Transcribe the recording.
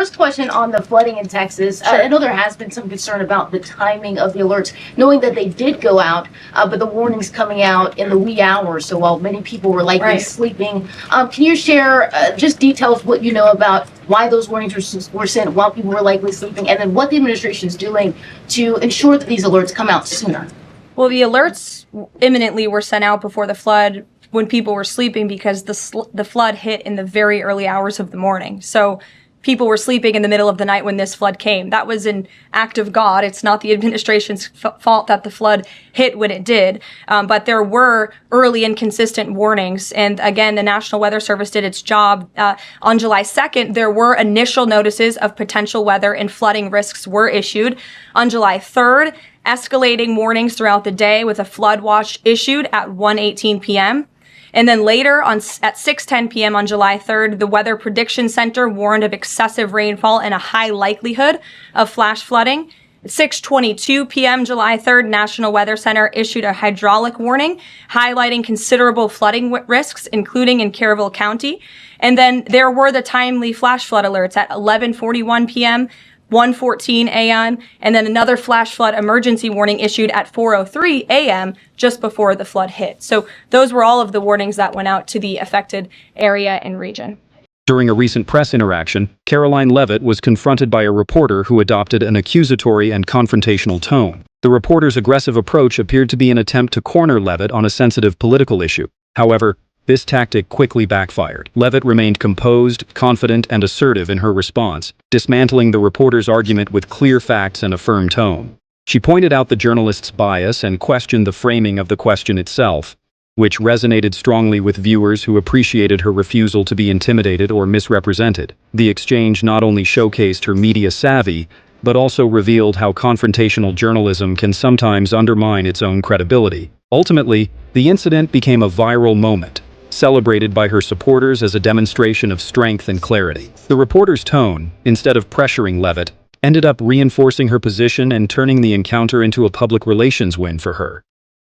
first question on the flooding in Texas. Sure. I know there has been some concern about the timing of the alerts, knowing that they did go out, but the warnings coming out in the wee hours, so while many people were likely sleeping. Can you share just details what you know about why those warnings were sent while people were likely sleeping, and then what the administration is doing to ensure that these alerts come out sooner? Well, the alerts imminently were sent out before the flood when people were sleeping because the flood hit in the very early hours of the morning. So people were sleeping in the middle of the night when this flood came. That was an act of God. It's not the administration's fault that the flood hit when it did. But there were early and consistent warnings. And again, the National Weather Service did its job. On July 2nd, there were initial notices of potential weather and flooding risks were issued. On July 3rd, escalating warnings throughout the day with a flood watch issued at 1:18 p.m. And then later at 6:10 p.m. on July 3rd, the Weather Prediction Center warned of excessive rainfall and a high likelihood of flash flooding. At 6:22 p.m. July 3rd, National Weather Center issued a hydraulic warning highlighting considerable flooding risks, including in Caryville County. And then there were the timely flash flood alerts at 11:41 p.m., 1:14 a.m., and then another flash flood emergency warning issued at 4:03 a.m. just before the flood hit. So those were all of the warnings that went out to the affected area and region. During a recent press interaction, Karoline Leavitt was confronted by a reporter who adopted an accusatory and confrontational tone. The reporter's aggressive approach appeared to be an attempt to corner Leavitt on a sensitive political issue. However, this tactic quickly backfired. Leavitt remained composed, confident, and assertive in her response, dismantling the reporter's argument with clear facts and a firm tone. She pointed out the journalist's bias and questioned the framing of the question itself, which resonated strongly with viewers who appreciated her refusal to be intimidated or misrepresented. The exchange not only showcased her media savvy, but also revealed how confrontational journalism can sometimes undermine its own credibility. Ultimately, the incident became a viral moment, celebrated by her supporters as a demonstration of strength and clarity. The reporter's tone, instead of pressuring Leavitt, ended up reinforcing her position and turning the encounter into a public relations win for her.